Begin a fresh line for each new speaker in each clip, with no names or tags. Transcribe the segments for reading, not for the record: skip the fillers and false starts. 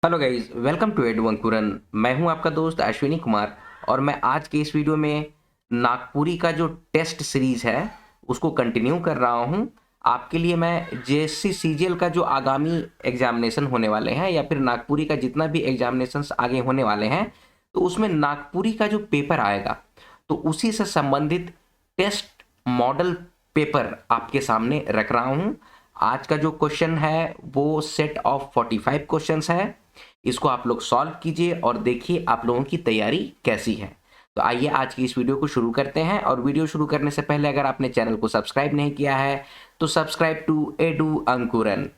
Hello guys, welcome to Edu Ankuran. मैं हूं आपका दोस्त अश्विनी कुमार और मैं आज के इस वीडियो में नागपुरी का जो टेस्ट सीरीज है उसको कंटिन्यू कर रहा हूं। आपके लिए मैं जेएससी सीजीएल का जो आगामी एग्जामिनेशन होने वाले हैं या फिर नागपुरी का जितना भी एग्जामिनेशंस आगे होने वाले हैं, तो उसमें नागपुरी का जो पेपर आएगा तो उसी से संबंधित टेस्ट मॉडल पेपर आपके सामने रख रहा हूं। आज का जो क्वेश्चन है वो सेट ऑफ 45 क्वेश्चंस है। इसको आप लोग सॉल्व कीजिए और देखिए आप लोगों की तैयारी कैसी है। तो आइए आज की इस वीडियो को शुरू करते हैं। और वीडियो शुरू करने से पहले अगर आपने चैनल को सब्सक्राइब नहीं किया है तो सब्सक्राइब टू एडू अंकुरन।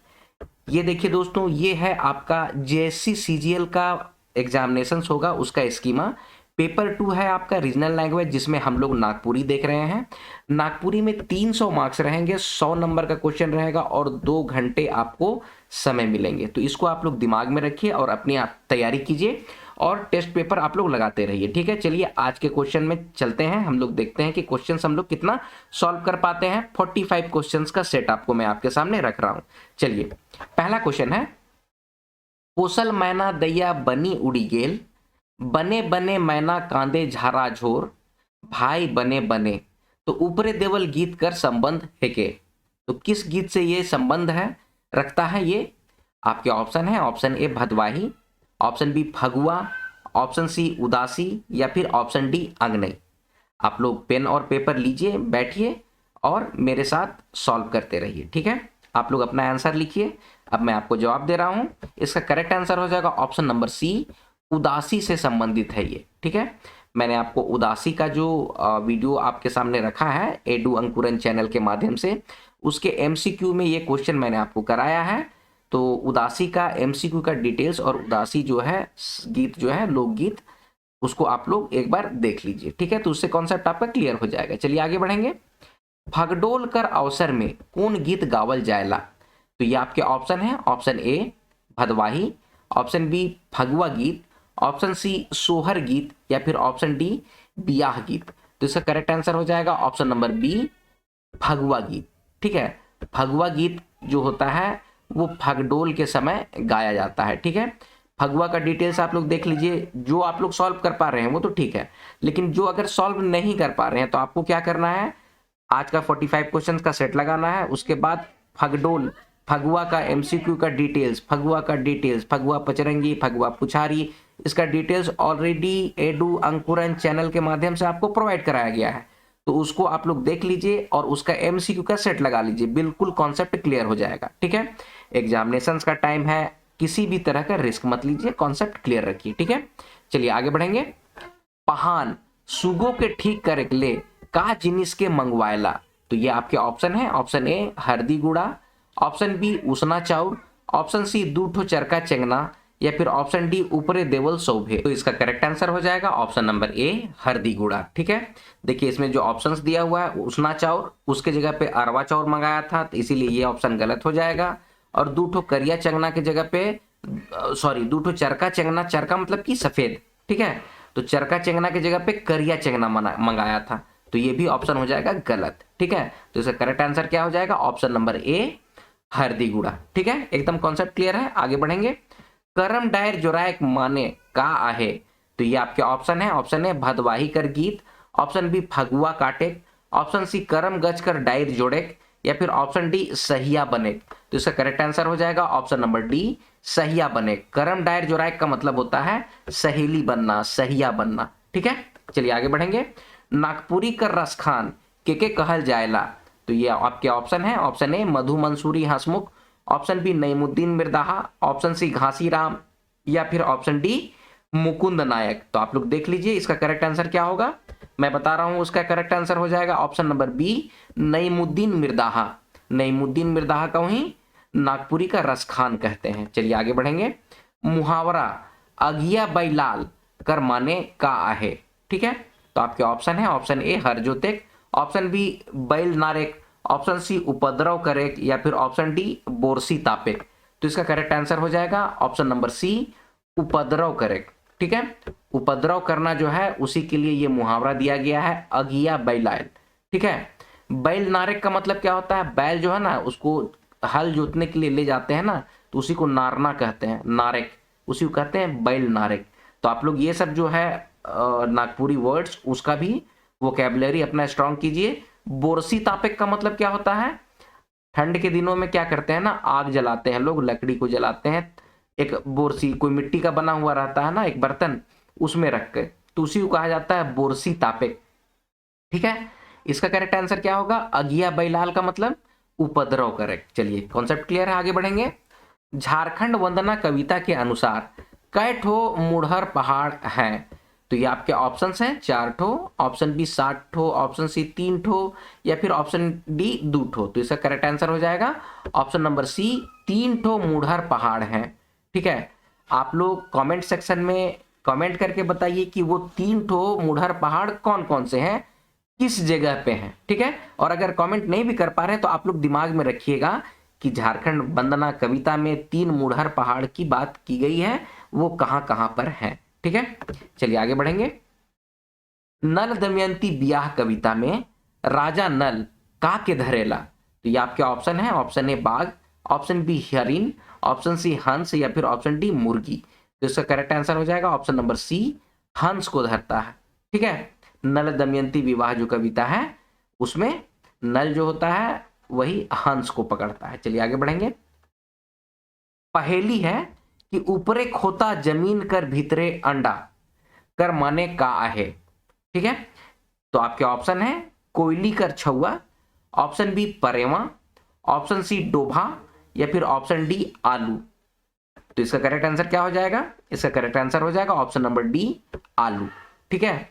ये देखिए दोस्तों, ये है आपका जेएससी सीजीएल का एग्जामिनेशन होगा उसका स्कीमा। पेपर 2 है आपका रीजनल लैंग्वेज, जिसमें हम लोग नागपुरी देख रहे हैं। नागपुरी में 300 मार्क्स रहेंगे, 100 नंबर का क्वेश्चन रहेगा और 2 घंटे आपको समय मिलेंगे। तो इसको आप लोग दिमाग में रखिए और अपनी आप तैयारी कीजिए और टेस्ट पेपर आप लोग लगाते रहिए। ठीक है, चलिए आज के क्वेश्चन में चलते हैं। हम लोग देखते हैं कि क्वेश्चंस हम लोग कितना सॉल्व कर पाते हैं। 45 क्वेश्चंस का सेट आपको मैं आपके सामने रख रहा हूं। चलिए, पहला क्वेश्चन है, पोसल मैना दैया बनी उड़ी गेल, बने बने मैना कांदे झारा झोर, भाई बने बने। तो ऊपरे देवल गीत कर संबंध है के। तो किस गीत से ये संबंध है रखता है? ये आपके ऑप्शन है, ऑप्शन ए भदवाही, option B Phagua, option C उदासी या फिर ऑप्शन डी अंगनई। आप लोग पेन और पेपर लीजिए, बैठिए और मेरे साथ सॉल्व करते रहिए। ठीक है, आप लोग अपना आंसर लिखिए। अब मैं आपको जवाब दे रहा हूं। इसका करेक्ट आंसर हो जाएगा ऑप्शन नंबर सी, उदासी से संबंधित है ये। ठीक है, मैंने आपको उदासी का जो वीडियो आपके सामने रखा है एडू अंकुरन चैनल के माध्यम से, उसके एमसीक्यू में ये क्वेश्चन मैंने आपको कराया है। तो उदासी का एमसीक्यू का डिटेल्स और उदासी जो है गीत जो है लोकगीत, उसको आप लोग एक बार देख लीजिए। ठीक है, तो उससे कॉन्सेप्ट आपका क्लियर हो जाएगा। चलिए आगे बढ़ेंगे। भगडोल कर अवसर में कौन गीत गावल जायला? तो ये आपके ऑप्शन है, ऑप्शन ए भदवाही, ऑप्शन बी फगुआ गीत, ऑप्शन सी सोहर गीत या फिर ऑप्शन डी बियाह गीत। तो इसका करेक्ट आंसर हो जाएगा ऑप्शन नंबर बी, फगुआ गीत। ठीक है, फगुआ गीत जो होता है वो फगडोल के समय गाया जाता है। ठीक है, फगुआ का डिटेल्स आप लोग देख लीजिए। जो आप लोग सॉल्व कर पा रहे हैं वो तो ठीक है, लेकिन जो अगर सॉल्व नहीं कर पा रहे हैं तो आपको क्या करना है, आज का 45 क्वेश्चंस का सेट लगाना है। उसके बाद फगडोल, फगुआ का एमसीक्यू का डिटेल्स, फगुआ का डिटेल्स, फगुआ पचरंगी, फगुआ पुछारी, इसका डिटेल्स ऑलरेडी एडू अंकुरन चैनल के माध्यम से आपको प्रोवाइड कराया गया है। तो उसको आप लोग देख लीजिए और उसका एमसीक्यू का सेट लगा लीजिए, बिल्कुल कॉन्सेप्ट क्लियर हो जाएगा। ठीक है, एग्जामिनेशन का टाइम है, किसी भी तरह का रिस्क मत लीजिए, कॉन्सेप्ट क्लियर रखिए। ठीक है, चलिए आगे बढ़ेंगे। पहान सुगो के ठीक करे ले का जिनिस के मंगवायला? तो ये आपके ऑप्शन है, ऑप्शन ए हरदी गुड़ा, ऑप्शन बी उसना चाउर, ऑप्शन सी दूठो चरका चेंगना या फिर ऑप्शन डी ऊपरे देवल सौभे। तो इसका करेक्ट आंसर हो जाएगा ऑप्शन नंबर ए हरदी गुड़ा। ठीक है, देखिए इसमें जो ऑप्शंस दिया हुआ है, उसना चाउर, उसके जगह पे अरवा चाउर मंगाया था, तो इसीलिए ये ऑप्शन गलत हो जाएगा। और दूठो करिया चंगना की जगह पे, सॉरी, दूठो चरका चंगना, चरका मतलब कि सफेद। ठीक है, तो चरका चंगना की जगह पे करिया चंगना मंगाया था, तो ये भी ऑप्शन हो जाएगा गलत। ठीक है, तो इसका करेक्ट आंसर क्या हो जाएगा ऑप्शन नंबर ए हरदी गुड़ा। ठीक है, एकदम कॉन्सेप्ट क्लियर है। आगे बढ़ेंगे। करम डायर जोरायक माने का आहे? तो ये आपके ऑप्शन है, ऑप्शन ए भदवाही कर गीत, ऑप्शन बी फगुआ काटेक, ऑप्शन सी करम गज कर डायर जोड़ेक या फिर ऑप्शन डी सहिया बने। तो इसका करेक्ट आंसर हो जाएगा ऑप्शन नंबर डी सहिया बने। करम डायर जोरायक का मतलब होता है सहेली बनना, सहिया बनना। ठीक है, चलिए आगे बढ़ेंगे। नागपुरी कर रस खान के कहल जायला? तो ये आपके ऑप्शन है, option A Madhu Mansuri Hansmukh, option B Naimuddin Mirdaha, option C Ghasi Ram या फिर ऑप्शन डी मुकुंद नायक। तो आप लोग देख लीजिए इसका करेक्ट आंसर क्या होगा, मैं बता रहा हूं। उसका करेक्ट आंसर हो जाएगा option number B Naimuddin Mirdaha. Naimuddin Mirdaha को ही नागपुरी का रस खान कहते हैं। चलिए आगे बढ़ेंगे। मुहावरा अगिया बैलाल कर माने का आहे? ठीक है, तो आपके ऑप्शन है, ऑप्शन ए हर जोतेक, ऑप्शन बी बैल नारेक, ऑप्शन सी उपद्रव करेक या फिर ऑप्शन डी बोरसी तापेक। तो इसका करेक्ट आंसर हो जाएगा ऑप्शन नंबर सी उपद्रव करेक। ठीक है, उपद्रव करना जो है उसी के लिए ये मुहावरा दिया गया है, अगिया बैलाल। ठीक है, बैल नारेक का मतलब क्या होता है, बैल जो है ना उसको हल जोतने के लिए ले जाते हैं ना, तो उसी को नारना कहते हैं, नारेक। उसी को कहते हैं बैल नारेक। तो आप लोग ये सब जो है नागपुरी वर्ड्स उसका भी वोकेबलरी अपना स्ट्रांग कीजिए। बोरसी तापेक का मतलब क्या होता है? ठंड के दिनों में क्या करते हैं ना, आग जलाते हैं लोग, लकड़ी को जलाते हैं, एक बोरसी कोई मिट्टी का बना हुआ रहता है ना एक बर्तन, उसमें रख के, तो उसी को कहा जाता है बोरसी तापेक। ठीक है, इसका करेक्ट आंसर क्या होगा? अगिया बैलाल का मतलब उपद्रव। करेक्ट। चलिए कॉन्सेप्ट क्लियर है, आगे बढ़ेंगे। झारखंड वंदना कविता के अनुसार कै ठो मुढ़र पहाड़ हैं? तो ये आपके ऑप्शंस हैं 4 ठो, ऑप्शन बी 7 ठो, ऑप्शन सी 3 ठो, या फिर ऑप्शन डी 2 ठो। तो इसका करेक्ट आंसर हो जाएगा ऑप्शन नंबर सी, 3 ठो मुढ़र पहाड़ हैं। ठीक है, आप लोग कमेंट सेक्शन में कमेंट करके बताइए कि वो 3 ठो मुढ़र पहाड़ कौन कौन से हैं, किस जगह पे हैं। ठीक है, और अगर कमेंट नहीं भी कर पा रहे हैं तो आप लोग दिमाग में रखिएगा कि झारखंड वंदना कविता में 3 मुढ़र पहाड़ की बात की गई है, वो कहाँ कहाँ पर है। ठीक है, चलिए आगे बढ़ेंगे। नल दमयंती ब्याह कविता में राजा नल का के धरेला? तो ये आपके ऑप्शन है, ऑप्शन ए बाघ, ऑप्शन बी हरिण, ऑप्शन सी हंस, या फिर ऑप्शन डी मुर्गी। तो इसका करेक्ट आंसर हो जाएगा ऑप्शन नंबर सी, हंस को धरता है। ठीक है, नल दमयंती विवाह जो कविता है उसमें नल जो होता है वही हंस को पकड़ता है। चलिए आगे बढ़ेंगे। पहेली है कि ऊपरे खोता जमीन कर भीतरे अंडा कर माने का आहे? ठीक है, तो आपके ऑप्शन है कोयली कर छुआ, ऑप्शन बी परेवा, ऑप्शन सी डोभा, या फिर ऑप्शन डी आलू। तो इसका करेक्ट आंसर क्या हो जाएगा? इसका करेक्ट आंसर हो जाएगा ऑप्शन नंबर डी आलू। ठीक है,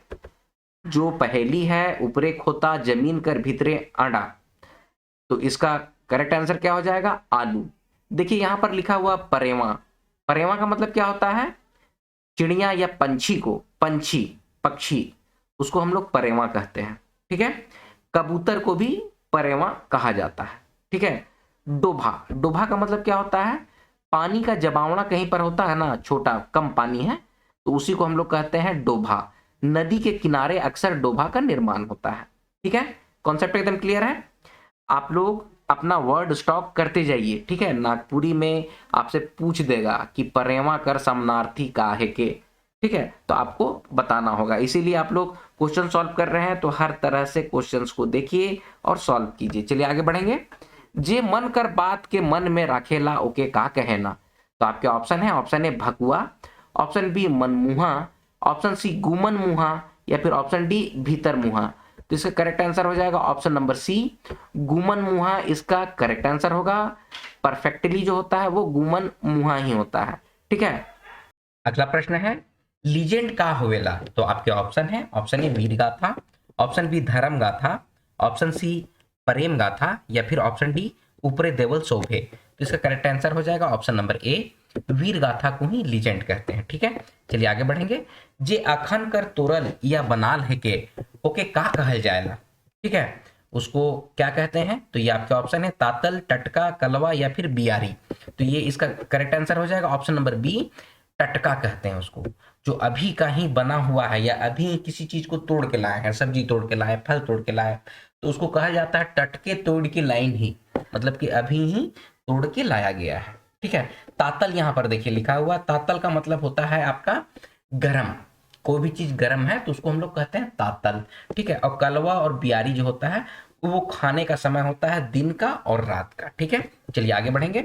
जो पहेली है ऊपरे खोता जमीन कर भीतरे अंडा, तो इसका करेक्ट आंसर क्या हो जाएगा? आलू। देखिए यहां पर लिखा हुआ परेवा, परेवा का मतलब क्या होता है? चिड़िया या पंछी को, पंछी पक्षी, उसको हम लोग परेवा कहते हैं। ठीक है, कबूतर को भी परेवा कहा जाता है। ठीक है, डोभा, डोभा का मतलब क्या होता है? पानी का जमावड़ा कहीं पर होता है ना, छोटा कम पानी है, तो उसी को हम लोग कहते हैं डोभा। नदी के किनारे अक्सर डोभा का निर्माण होता है। ठीक है, कॉन्सेप्ट एकदम क्लियर है। आप लोग अपना वर्ड स्टॉक करते जाइए। ठीक है, नागपुरी में आपसे पूछ देगा कि परेवा कर समानार्थी काहे के। ठीक है, तो आपको बताना होगा, इसीलिए आप लोग क्वेश्चन सॉल्व कर रहे हैं, तो हर तरह से क्वेश्चंस को देखिए और सॉल्व कीजिए। चलिए आगे बढ़ेंगे। जे मन कर बात के मन में राखेला ओके का कहना? तो आपके ऑप्शन है, ऑप्शन ए भकुआ, ऑप्शन बी मनमुहा, ऑप्शन सी गुमन मुहा, या फिर ऑप्शन डी भीतर मुहा। तो इसका करेक्ट आंसर हो जाएगा ऑप्शन नंबर सी, गुमन मुहा इसका करेक्ट आंसर होगा। परफेक्टली जो होता है वो गुमन मुहा ही होता है। ठीक है, अगला प्रश्न है लीजेंड का होवेला? तो आपके ऑप्शन है, ऑप्शन ए वीर गाथा, ऑप्शन बी धर्म गाथा, ऑप्शन सी प्रेम गाथा, या फिर ऑप्शन डी ऊपरे देवल शोभे। तो इसका करेक्ट आंसर हो जाएगा ऑप्शन नंबर ए, वीर गाथा को ही लीजेंड कहते हैं। ठीक है, चलिए आगे बढ़ेंगे। जे अखन कर तोरल या बनाल है के ओके का कहल जाएला? ठीक है, उसको क्या कहते हैं? तो ये आपके ऑप्शन है तातल, टटका, कलवा, या फिर बियारी। तो ये इसका करेक्ट आंसर हो जाएगा ऑप्शन नंबर बी, टटका कहते हैं उसको। जो अभी का ही बना हुआ है या अभी किसी चीज को तोड़ के लाए हैं, सब्जी तोड़ के लाए, फल तोड़ के लाए, तो उसको कहा जाता है टटके तोड़ की लाइन ही, मतलब कि अभी ही तोड़ के लाया गया है। ठीक है, तातल यहाँ पर देखिए लिखा हुआ, तातल का मतलब होता है आपका गरम, कोई भी चीज गरम है तो उसको हम लोग कहते हैं तातल। ठीक है, और कलवा और बियारी जो होता है वो खाने का समय होता है दिन का और रात का। ठीक है, चलिए आगे बढ़ेंगे।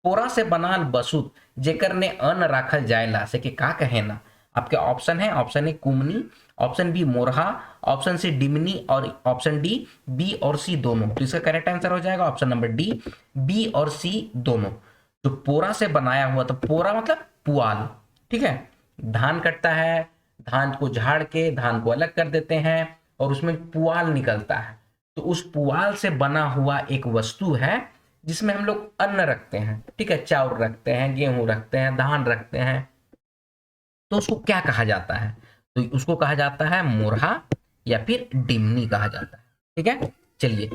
पोरा से बनाल बसूत जेकर ने अन्न राखल जायला से के का कहे ना? आपके ऑप्शन है, ऑप्शन ए कुमनी, ऑप्शन बी मोरहा, ऑप्शन सी डिमनी, और ऑप्शन डी बी और सी दोनों। तो इसका करेक्ट आंसर हो जाएगा ऑप्शन नंबर डी, बी और सी दोनों। तो पोरा से बनाया हुआ, तो पोरा मतलब पुआल। ठीक है, धान कटता है, धान को झाड़ के धान को अलग कर देते हैं और उसमें पुआल निकलता है, तो उस पुआल से बना हुआ एक वस्तु है जिसमें हम लोग अन्न रखते हैं। ठीक है, चावल रखते हैं, गेहूं रखते हैं, धान रखते हैं, तो उसको क्या कहा जाता है? तो उसको कहा जाता है मोरहा या फिर डिमनी कहा जाता है। ठीक है, चलिए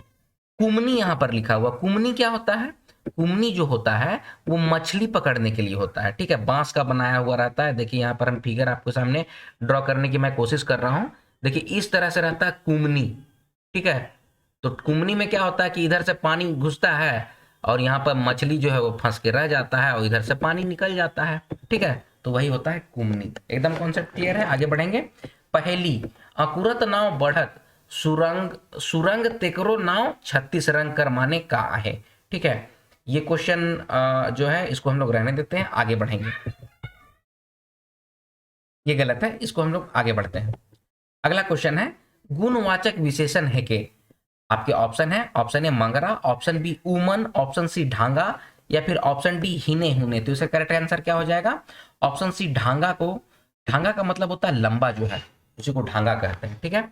कुमनी यहां पर लिखा हुआ, कुमनी क्या होता है? कुमनी जो होता है वो मछली पकड़ने के लिए होता है। ठीक है, बांस का बनाया हुआ रहता है। देखिए यहाँ पर हम फिगर आपके सामने ड्रॉ करने की मैं कोशिश कर रहा हूं। देखिए इस तरह से रहता है कुमनी। ठीक है, तो कुमनी में क्या होता है कि इधर से पानी घुसता है और यहाँ पर मछली जो है वो फंस के रह जाता है और इधर से पानी निकल जाता है। ठीक है, तो वही होता है कुमनित। एकदम कॉन्सेप्ट क्लियर है, आगे बढ़ेंगे। पहली, अकुरत नाव बढ़त सुरंग सुरंग तेकरो नाव 36 रंग कर माने का है। ठीक है, ये क्वेश्चन जो है इसको हम लोग रहने देते हैं, आगे बढ़ेंगे। ये गलत है, इसको हम लोग आगे बढ़ते हैं। अगला क्वेश्चन है, गुणवाचक विशेषण है के। आपके ऑप्शन है, option A Mangra, option B Uman, option C Dhanga, या फिर ऑप्शन डी हिने हुने। तो इसका करेक्ट आंसर क्या हो जाएगा? ऑप्शन सी ढांगा को, ढांगा का मतलब होता है लंबा जो है, उसी को ढांगा कहते हैं। ठीक है,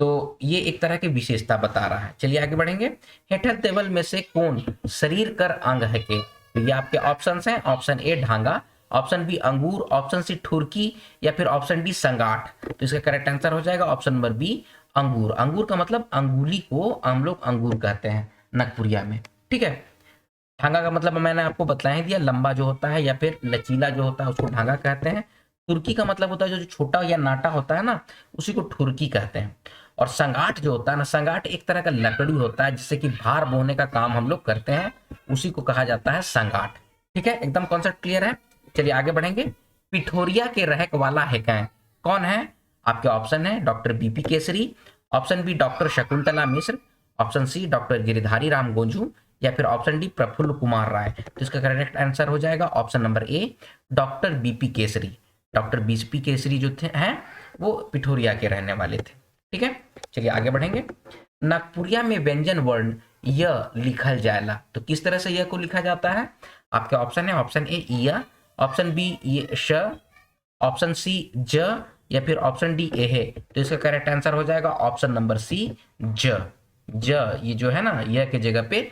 तो ये एक तरह की विशेषता बता रहा है। चलिए आगे बढ़ेंगे। हेठल टेबल में से कौन शरीर कर अंग है के? तो ये आपके ऑप्शन हैं, ऑप्शन ए ढांगा, ऑप्शन बी अंगूर, ऑप्शन सी ठुरकी, या फिर ऑप्शन डी संगाठ। तो इसका करेक्ट आंसर हो जाएगा ऑप्शन नंबर बी अंगूर। अंगूर का मतलब अंगुली को हम लोग अंगूर कहते हैं नागपुरिया में। ठीक है, ढांगा का मतलब मैंने आपको बतला ही दिया, लंबा जो होता है या फिर लचीला जो होता है उसको ढांगा कहते हैं। ठुरकी का मतलब होता है जो छोटा या नाटा होता है ना, उसी को ठुरकी कहते हैं। और संगाठ जो होता है ना, संगाठ एक तरह का लकड़ी होता है जिससे कि भार बोने का काम हम लोग करते हैं, उसी को कहा जाता है संगाठ। ठीक है, एकदम कॉन्सेप्ट क्लियर है। चलिए आगे बढ़ेंगे। पिठोरिया के रहक वाला है कौन है? आपके ऑप्शन है doctor BP Kesari, option B doctor Shakuntala Mishra, option C doctor Giridhari Ram Gonjhu, या फिर ऑप्शन डी प्रफुल्ल कुमार राय। तो इसका करेक्ट आंसर हो जाएगा option number A doctor BP Kesari. Doctor BP Kesari जो थे हैं वो पिठोरिया के रहने वाले थे। ठीक है, चलिए आगे बढ़ेंगे। नागपुरिया में व्यंजन वर्ण य लिखल जाएला, तो किस तरह से यह को लिखा जाता है? आपके ऑप्शन है, ऑप्शन ए य, ऑप्शन बी ये श, ऑप्शन सी ज, या फिर ऑप्शन डी ए है। तो इसका करेक्ट आंसर हो जाएगा ऑप्शन नंबर सी ज। ज ये जो है ना, यह के जगह पे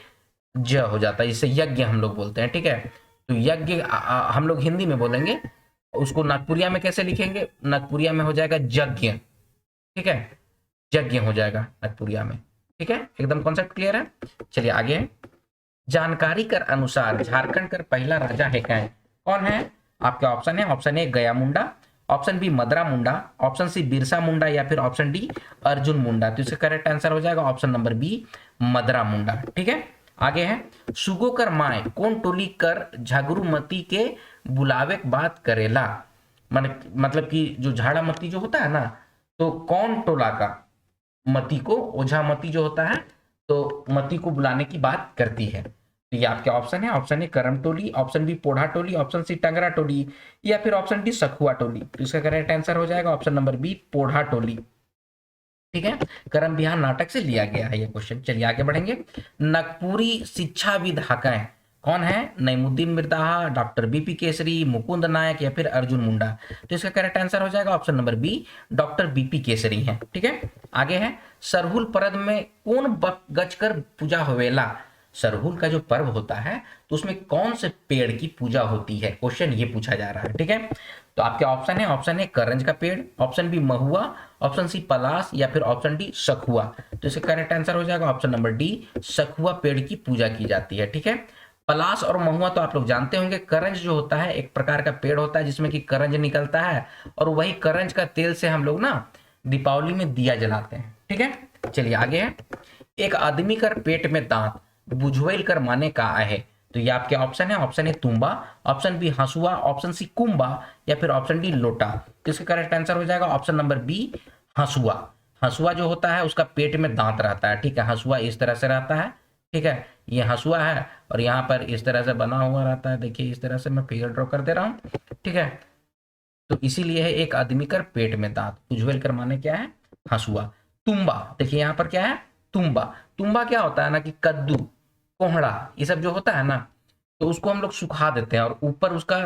ज हो जाता है, जिसे यज्ञ हम लोग बोलते हैं। ठीक है, तो यज्ञ हम लोग हिंदी में बोलेंगे, उसको नागपुरिया में कैसे लिखेंगे? नागपुरिया में हो जाएगा यज्ञ। ठीक है, यज्ञ हो जाएगा नागपुरिया में। ठीक है, एकदम कॉन्सेप्ट क्लियर है। चलिए आगे। जानकारी कर अनुसार झारखंड का पहला राजा है कौन है? आपके ऑप्शन है, ऑप्शन ए गया मुंडा, ऑप्शन बी मदरा मुंडा, ऑप्शन सी बिरसा मुंडा, या फिर ऑप्शन डी अर्जुन मुंडा। तो इसका करेक्ट आंसर हो जाएगा ऑप्शन नंबर बी मदरा मुंडा। ठीक है, आगे है। सुगो कर माए कौन टोली कर झगरुमती के बुलावे बात करेला। मतलब कि जो झाड़ामती जो होता है ना, तो कौन टोला का मती को, ओझा मती जो होता है, तो मती को बुलाने की बात करती है। तो ये आपके ऑप्शन है, ऑप्शन ए करम टोली, ऑप्शन बी पोढ़ा टोली, ऑप्शन सी टंगरा टोली, या फिर ऑप्शन डी सखुआ टोली। तो इसका करेक्ट आंसर हो जाएगा ऑप्शन नंबर बी पोढ़ा टोली। ठीक है, करम बिहार नाटक से लिया गया है ये क्वेश्चन। चलिए आगे बढ़ेंगे। नागपुरी शिक्षाविद हकैं कौन है? नईमुद्दीन मिर्दाहा, डॉक्टर बीपी केसरी, मुकुंद नायक, या फिर अर्जुन मुंडा। तो इसका करेक्ट आंसर हो जाएगा option number B doctor BP Kesari है। ठीक है, आगे है। सरहुल पर्व में कौन गजकर पूजा होवेला। सरहुल का जो पर्व होता है तो उसमें कौन से पेड़ की पूजा होती है, क्वेश्चन ये पूछा जा रहा है। ठीक है, तो आपके ऑप्शन है, ऑप्शन ए करंज का पेड़, ऑप्शन बी महुआ, ऑप्शन सी पलास, या फिर ऑप्शन डी सखुआ। तो इसका करेक्ट आंसर हो जाएगा ऑप्शन नंबर डी सखुआ पेड़ की पूजा की जाती है। ठीक है, पलास और महुआ तो आप लोग जानते होंगे। करंज जो होता है एक प्रकार का पेड़ होता है जिसमें कि करंज निकलता है, और वही करंज का तेल से हम लोग ना दीपावली में दिया जलाते हैं। ठीक है, चलिए आगे है। एक आदमी कर पेट में दांत बुझवेल कर माने का है। तो ये आपके ऑप्शन है, ऑप्शन ए तुम्बा, ऑप्शन बी हंसुआ, ऑप्शन सी कुंबा, या फिर ऑप्शन डी लोटा। तो इसका करेक्ट आंसर हो जाएगा ऑप्शन नंबर बी हंसुआ। हंसुआ जो होता है उसका पेट में दांत रहता है। ठीक है, हंसुआ इस तरह से रहता है। ठीक है, ये हंसुआ है और यहाँ पर इस तरह से बना हुआ रहता है। देखिए इस तरह से मैं फिगर ड्रॉ कर दे रहा हूँ। ठीक है, तो इसीलिए है एक आदमी कर पेट में दांत, बुझवेल कर माने क्या है? हंसुआ। तुम्बा, देखिए यहाँ पर क्या है? तुम्बा। तुम्बा क्या होता है ना कि कद्दू, कोहड़ा, ये सब जो होता है ना, तो उसको हम लोग सुखा देते हैं और ऊपर उसका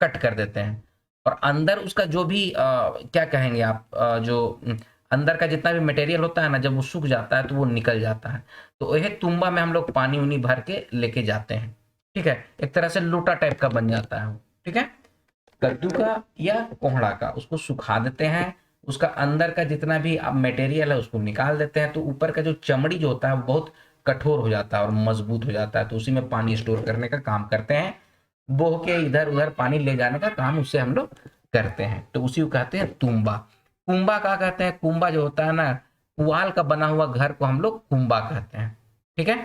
कट कर देते हैं, और अंदर उसका जो भी क्या कहेंगे आप, जो अंदर का जितना भी मटेरियल होता है ना, जब वो सूख जाता है तो वो निकल जाता है। तो यह तुम्बा में हम लोग पानी उनी भर के लेके जाते हैं। ठीक है, एक तरह से लोटा टाइप का बन जाता है वो। ठीक है, कद्दू का या कोहड़ा का उसको सुखा देते हैं, उसका अंदर का जितना भी मटेरियल है उसको निकाल देते हैं, तो ऊपर का जो चमड़ी जो होता है वो बहुत कठोर हो जाता है और मजबूत हो जाता है। तो उसी में पानी स्टोर करने का काम करते हैं, बोह के इधर उधर पानी ले जाने का काम उससे हम लोग करते हैं। तो उसी को कहते हैं तुम्बा। कुंबा क्या कहते हैं? कुंबा जो होता है ना, पुआल का बना हुआ घर को हम लोग कुंबा कहते हैं। ठीक है,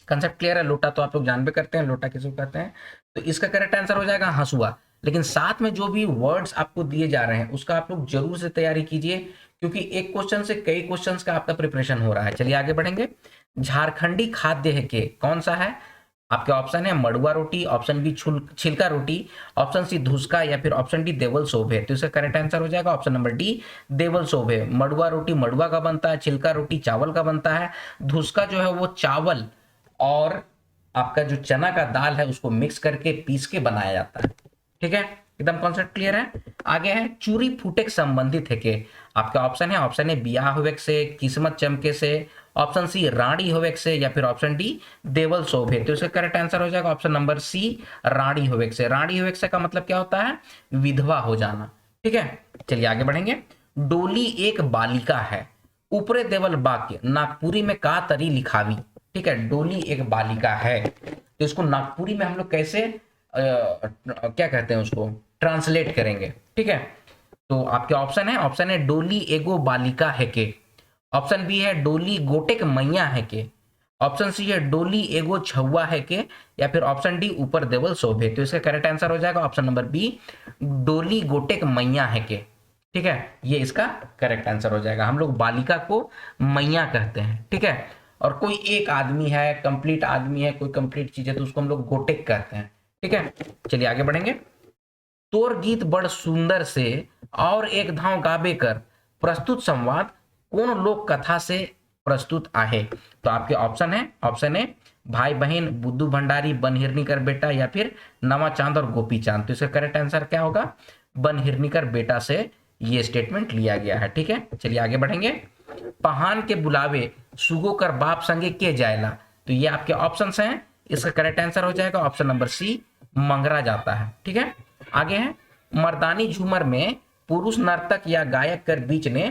कंसेप्ट क्लियर है। लोटा तो आप लोग जान भी करते हैं, लोटा किसको कहते हैं। तो इसका करेक्ट आंसर हो जाएगा हंसुआ। लेकिन साथ में जो भी वर्ड्स आपको दिए जा रहे हैं उसका आप लोग जरूर से तैयारी कीजिए, क्योंकि एक क्वेश्चन से कई क्वेश्चंस का आपका प्रिपरेशन हो रहा है। चलिए आगे बढ़ेंगे। झारखंडी खाद्य है के कौन सा है? आपके ऑप्शन है मड़ुआ रोटी, ऑप्शन बी छिलका रोटी, ऑप्शन सी धुसका, या फिर ऑप्शन डी देवल सोभे। तो इसका करेक्ट आंसर हो जाएगा ऑप्शन नंबर डी, देवल सोभे। मड़ुआ रोटी मड़ुआ का बनता है, छिलका रोटी चावल का बनता है, धुसका जो है वो चावल और आपका जो चना का दाल है उसको मिक्स करके पीस के बनाया जाता है। ठीक है, एकदम कॉन्सेप्ट क्लियर है। आगे है चूरी फूटे संबंधित है के। आपका ऑप्शन है, ऑप्शन ए बियाह होवे से, किस्मत चमके से, ऑप्शन सी रानी होवे से, या फिर ऑप्शन डी देवल शोभे। तो इसका करेक्ट आंसर हो जाएगा ऑप्शन नंबर सी, रानी होवे से। रानी होवे से का मतलब क्या होता है? विधवा हो जाना। ठीक है, चलिए आगे बढ़ेंगे। डोली एक बालिका है, ऊपरे देवल वाक्य नागपुरी में का तरी लिखावी। ठीक है, डोली एक बालिका है, तो इसको नागपुरी में हम लोग कैसे क्या कहते हैं उसको ट्रांसलेट करेंगे। ठीक है, तो आपके ऑप्शन है, ऑप्शन है डोली एगो बालिका है के, ऑप्शन बी है डोली गोटेक मैया है के, ऑप्शन सी है डोली एगो छुआ है के, या फिर ऑप्शन डी ऊपर देवल शोभे। तो इसका करेक्ट आंसर हो जाएगा ऑप्शन नंबर बी, डोली गोटेक मैया है के। ठीक है, ये इसका करेक्ट आंसर हो जाएगा। हम लोग बालिका को मैया कहते हैं। ठीक है, और कोई एक आदमी है, कंप्लीट आदमी है, कोई कंप्लीट चीज है, तो उसको हम लोग गोटेक कहते हैं। ठीक है, चलिए आगे बढ़ेंगे। तोर गीत बड़ सुंदर से और एक धाव गाबे कर प्रस्तुत संवाद कौन लोक कथा से प्रस्तुत आहे। तो आपके ऑप्शन है, ऑप्शन ए भाई बहन, बुद्धू भंडारी, बनहिरनीकर बेटा, या फिर नवा चांद और गोपी चांद। तो इसका करेक्ट आंसर क्या होगा? बनहिरनीकर बेटा से ये स्टेटमेंट लिया गया है। ठीक है, चलिए आगे बढ़ेंगे। पहान के बुलावे सुगो कर बाप संगे के जायला। तो ये आपके ऑप्शंस हैं, इसका करेक्ट आंसर हो जाएगा ऑप्शन नंबर सी, मंगरा जाता है। ठीक है, आगे है मर्दानी झूमर में पुरुष नर्तक या गायक कर बीच ने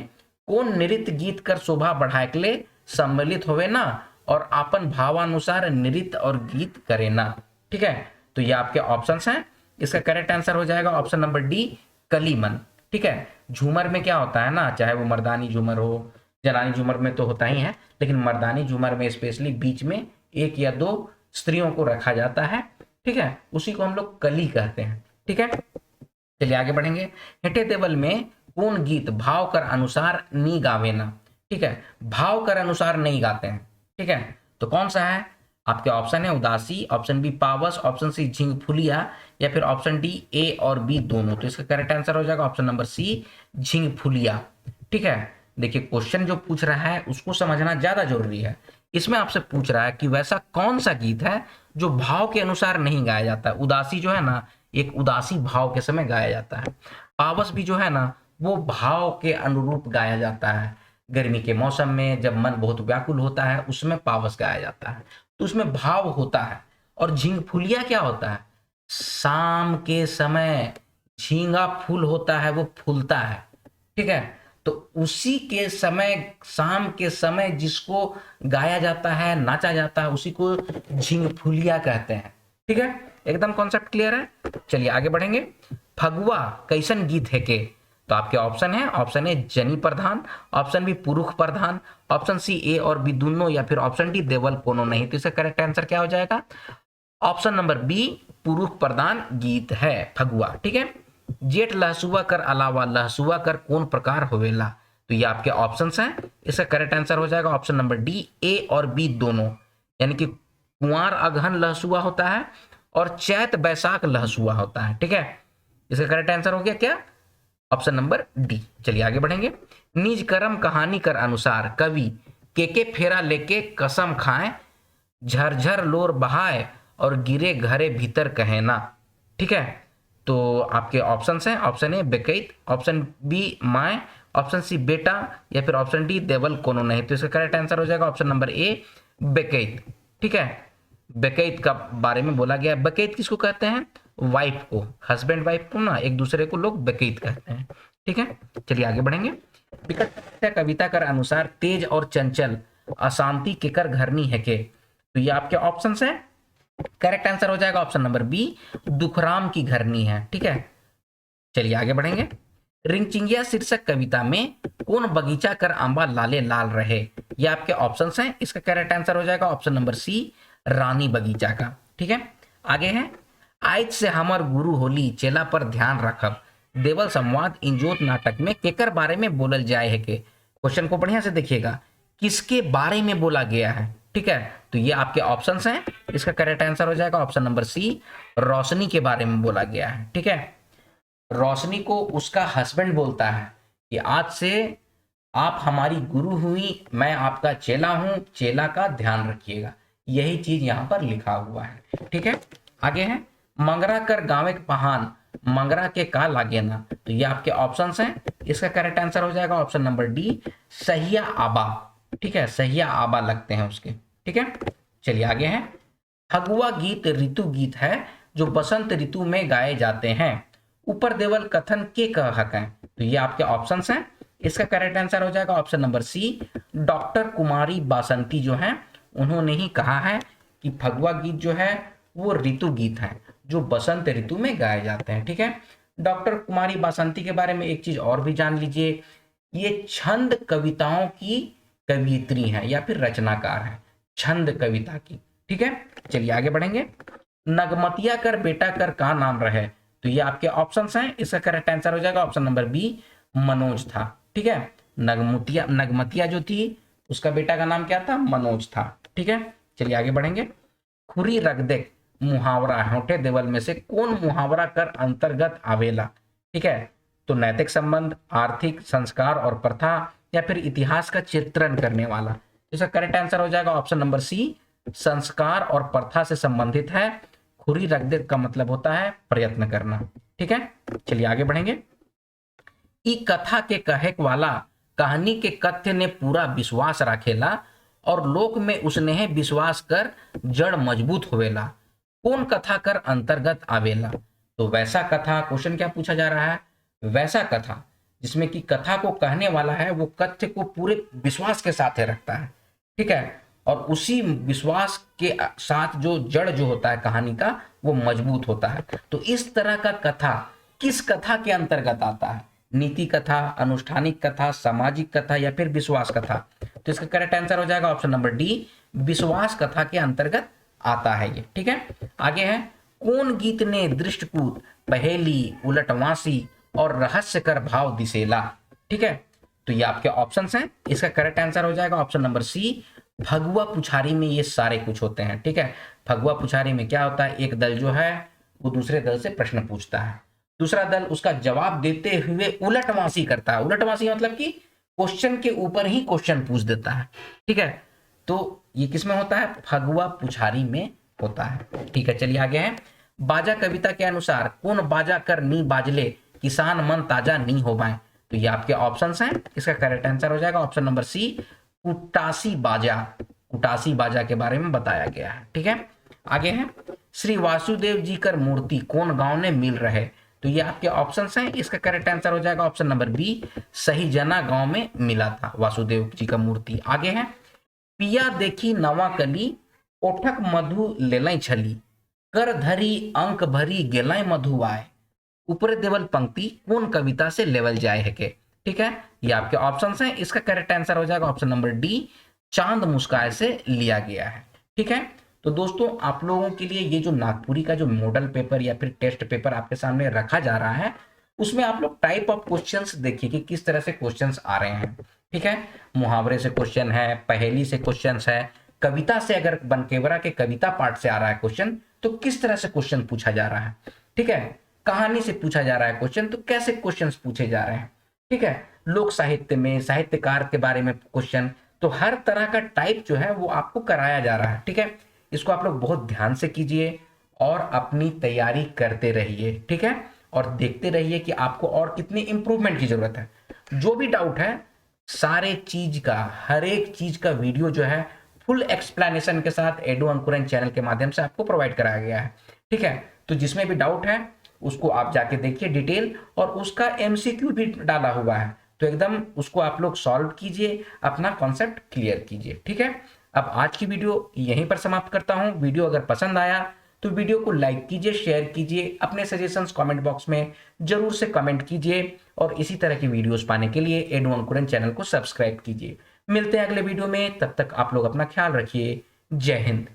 कौन नृत्य गीत कर शोभा बढ़ाए के लिए सम्मिलित होवे ना और अपन भावानुसार नृत्य और गीत करे ना। ठीक है, तो ये आपके ऑप्शंस हैं, इसका करेक्ट आंसर हो जाएगा ऑप्शन नंबर डी, कलीमन। ठीक है, झूमर में क्या होता है ना, चाहे वो मर्दानी झूमर हो, जनानी झूमर में तो होता ही है, लेकिन मर्दानी झूमर में स्पेशली बीच में एक या दो स्त्रियों को रखा जाता है। ठीक है, उसी को हम लोग कली कहते हैं। ठीक है, चलिए आगे बढ़ेंगे। हेटे देवल में कौन गीत भाव कर अनुसार नी गावे ना। ठीक है, भाव कर अनुसार नहीं गाते हैं। ठीक है, तो कौन सा है? आपके ऑप्शन है उदासी, ऑप्शन बी पावस, ऑप्शन सी झिंग फुलिया, या फिर ऑप्शन डी ए और बी दोनों। तो इसका करेक्ट आंसर हो जाएगा ऑप्शन नंबर सी, झिंग फुलिया। ठीक है, देखिए क्वेश्चन जो पूछ रहा है उसको समझना ज्यादा जरूरी है। इसमें आपसे पूछ रहा है कि वैसा कौन सा गीत है जो भाव के अनुसार नहीं गाया जाता है। उदासी जो है ना, एक उदासी भाव के समय गाया जाता है। पावस भी जो है ना, वो भाव के अनुरूप गाया जाता है। गर्मी के मौसम में जब मन बहुत व्याकुल होता है उसमें पावस गाया जाता है, तो उसमें भाव होता है। और झींग फुलिया क्या होता है? शाम के समय झींगा फूल होता है, वो फूलता है। ठीक है, तो उसी के समय, शाम के समय जिसको गाया जाता है, नाचा जाता है, उसी को झींग फुलिया कहते हैं। ठीक है, एकदम कॉन्सेप्ट क्लियर है। चलिए आगे बढ़ेंगे। फगुआ कैसन गीत है के। तो आपके ऑप्शन है, ऑप्शन ए जनी प्रधान, ऑप्शन बी पुरुष प्रधान, ऑप्शन सी ए और बी दोनों, या फिर ऑप्शन डी देवल कोनो नहीं। तो इसका करेक्ट आंसर क्या हो जाएगा? ऑप्शन नंबर बी, पुरुष प्रधान गीत है फगुआ। ठीक है, जेठ लहसुआ कर अलावा लहसुआ कर कौन प्रकार होवेला। तो ये आपके ऑप्शंस हैं, इसका करेक्ट आंसर हो जाएगा ऑप्शन नंबर डी, ए और बी दोनों। यानी कि कुंवार अगहन लहसुआ होता है और चैत बैसाख लहसुआ होता है। ठीक है, इसका करेक्ट आंसर हो गया क्या? Option number D. चलिए आगे बढ़ेंगे। निज कर्म कहानी कर अनुसार कवि के फेरा लेके कसम खाए, झरझर लोर बहाए और गिरे घरे भीतर कहे ना। ठीक है, तो आपके ऑप्शंस हैं, ऑप्शन ए बेकैत, ऑप्शन बी माए, ऑप्शन सी बेटा, या फिर ऑप्शन डी देवल कोनो नहीं। तो इसका करेक्ट आंसर हो जाएगा ऑप्शन नंबर ए, बेकैत। ठीक है, बेकैत का बारे में बोला गया है। बेकैत किसको कहते हैं? वाइफ को, हस्बैंड वाइफ को ना, एक दूसरे को लोग बेकैत कहते हैं। ठीक है, चलिए आगे बढ़ेंगे। विकट कविता कर अनुसार तेज और चंचल अशांति केकर घरनी है के। तो ये आपके ऑप्शंस हैं, करेक्ट आंसर हो जाएगा ऑप्शन नंबर बी, दुखराम की घरनी है। ठीक है, चलिए आगे बढ़ेंगे। रिंगचिंगिया शीर्षक कविता में कौन बगीचा कर आंबा लाले लाल रहे। ये आपके ऑप्शंस हैं, इसका करेक्ट आंसर हो जाएगा ऑप्शन नंबर सी, रानी बगीचा का। ठीक है, आगे है आज से हमार गुरु होली चेला पर ध्यान रखब। देवल संवाद इंजोत नाटक में केकर बारे में बोलल जाए है के। क्वेश्चन को बढ़िया से देखिएगा, किसके बारे में बोला गया है। ठीक है, तो ये आपके ऑप्शंस हैं। इसका करेक्ट आंसर हो जाएगा ऑप्शन नंबर सी, रोशनी के बारे में बोला गया है। ठीक है, रोशनी को उसका हस्बैंड बोलता है कि आज से आप हमारी गुरु हुई, मैं आपका चेला हूं, चेला का ध्यान रखिएगा। यही चीज यहां पर लिखा हुआ है। ठीक है, आगे है, मंगरा कर गाँव के पहान, मंगरा के का लागे ना। तो ये आपके ऑप्शंस हैं। इसका करेक्ट आंसर हो जाएगा ऑप्शन नंबर डी, सहिया आबा। ठीक है, सहिया आबा लगते हैं उसके। ठीक है, चलिए आगे है, फगुआ गीत ऋतु गीत है जो बसंत ऋतु में गाए जाते हैं। ऊपर देवल कथन के कहक हैं। तो ये आपके ऑप्शंस हैं। इसका करेक्ट आंसर हो जाएगा ऑप्शन नंबर सी, डॉक्टर कुमारी बासंती जो है उन्होंने ही कहा है कि फगुआ गीत जो है वो ऋतु गीत है जो बसंत ऋतु में गाए जाते हैं। ठीक है, डॉक्टर कुमारी बासंती के बारे में एक चीज और भी जान लीजिए, ये छंद कविताओं की कवियत्री है या फिर रचनाकार है, छंद कविता की। ठीक है, चलिए आगे बढ़ेंगे। नगमतिया कर बेटा कर का नाम रहे। तो ये आपके ऑप्शंस हैं। इसका करेक्ट आंसर हो जाएगा ऑप्शन नंबर बी, मनोज था। ठीक है, नगमतिया जो थी उसका बेटा का नाम क्या था, मनोज था। ठीक है, चलिए आगे बढ़ेंगे। खुरी रख दे मुहावरा होठे देवल में से कौन मुहावरा कर अंतर्गत आवेला। ठीक है, तो नैतिक संबंध, आर्थिक, संस्कार और प्रथा या फिर इतिहास का चित्रण करने वाला। इसका करेक्ट आंसर हो जाएगा ऑप्शन नंबर सी, संस्कार और प्रथा से संबंधित है। खुरी रख दे का मतलब होता है प्रयत्न करना। ठीक है, चलिए आगे बढ़ेंगे। ई कथा के कहेक वाला कहानी के कथ्य ने पूरा विश्वास राखेला और लोक में उसने विश्वास कर जड़ मजबूत होवेला। कौन कथा कर अंतर्गत आवेला। तो वैसा कथा, क्वेश्चन क्या पूछा जा रहा है, वैसा कथा जिसमें कि कथा को कहने वाला है वो कथ्य को पूरे विश्वास के साथ रखता है। ठीक है, और उसी विश्वास के साथ जो जड़ जो होता है कहानी का वो मजबूत होता है। तो इस तरह का कथा किस कथा के अंतर्गत आता है, नीति कथा, अनुष्ठानिक कथा, सामाजिक कथा या फिर विश्वास कथा। तो इसका करेक्ट आंसर हो जाएगा ऑप्शन नंबर डी, विश्वास कथा के अंतर्गत आता है ये। ठीक है, आगे है, कौन गीत ने दृष्टकूट, पहेली, उलटवासी और रहस्य कर भाव दिसेला। ठीक है, तो ये आपके ऑप्शंस हैं। इसका करेक्ट आंसर हो जाएगा ऑप्शन नंबर सी, फगुआ पुछारी में ये सारे कुछ होते हैं। ठीक है, फगुआ पुछारी में क्या होता है, एक दल जो है वो दूसरे दल से प्रश्न पूछता है, दूसरा दल उसका जवाब देते हुए उलटवासी करता है। उलटवासी मतलब कि क्वेश्चन के ऊपर ही क्वेश्चन पूछ देता है। ठीक है, तो ये किसमें होता है, फगुआ पुछारी में होता है। ठीक है, चलिए आगे है, बाजा कविता के अनुसार कौन बाजा कर नी बाजले किसान मन ताजा नहीं हो पाए। तो ये आपके ऑप्शंस हैं। इसका करेक्ट आंसर हो जाएगा ऑप्शन नंबर सी, कुटासी बाजा। कुटासी बाजा के बारे में बताया गया है। ठीक है, आगे है, श्री वासुदेव जी कर मूर्ति कौन गांव ने मिल रहे। तो ये आपके ऑप्शंस हैं। इसका करेक्ट आंसर हो जाएगा ऑप्शन नंबर बी, सही जना गांव में मिला था वासुदेव जी का मूर्ति। आगे है, पिया देखी नवा कली ओठक मधु लेलई छली कर धरी अंक भरी गेलई मधु आए। ऊपर देवल पंक्ति कौन कविता से लेवल जाए है के। ठीक है, ये आपके ऑप्शंस हैं। इसका करेक्ट आंसर हो जाएगा ऑप्शन नंबर डी, चांद मुस्काए से लिया गया है। ठीक है, तो दोस्तों आप लोगों के लिए ये जो नागपुरी का जो मॉडल पेपर या फिर टेस्ट पेपर आपके सामने रखा जा रहा है उसमें आप लोग टाइप ऑफ क्वेश्चंस देखिए कि किस तरह से क्वेश्चंस आ रहे हैं। ठीक है, मुहावरे से क्वेश्चन है, पहेली से क्वेश्चंस है, कविता से अगर बनकेवरा के कविता पार्ट से आ रहा है क्वेश्चन तो किस तरह से क्वेश्चन पूछा जा रहा है। ठीक है, कहानी से पूछा जा रहा है क्वेश्चन तो कैसे क्वेश्चंस पूछे जा रहे हैं। ठीक है, लोक साहित्य में साहित्यकार के बारे में क्वेश्चन, तो हर तरह का टाइप जो है वो आपको कराया जा रहा है। ठीक है, इसको आप लोग बहुत ध्यान से कीजिए और अपनी तैयारी करते रहिए। ठीक है, और देखते रहिए कि आपको और कितनी इंप्रूवमेंट की जरूरत है। जो भी डाउट है सारे चीज का, हर एक चीज का वीडियो जो है फुल एक्सप्लेनेशन के साथ एडू अंकुरन चैनल के माध्यम से आपको प्रोवाइड कराया गया है। ठीक है, तो जिसमें भी डाउट है उसको आप जाके देखिए डिटेल, और उसका एमसीक्यू भी डाला हुआ है तो एकदम उसको आप लोग सॉल्व कीजिए, अपना कॉन्सेप्ट क्लियर कीजिए। ठीक है, अब आज की वीडियो यहीं पर समाप्त करता हूं। वीडियो अगर पसंद आया तो वीडियो को लाइक कीजिए, शेयर कीजिए, अपने सजेशंस कमेंट बॉक्स में जरूर से कमेंट कीजिए, और इसी तरह की वीडियोस पाने के लिए एडू अंकुरन चैनल को सब्सक्राइब कीजिए। मिलते हैं अगले वीडियो में, तब तक आप लोग अपना ख्याल रखिए। जय हिंद।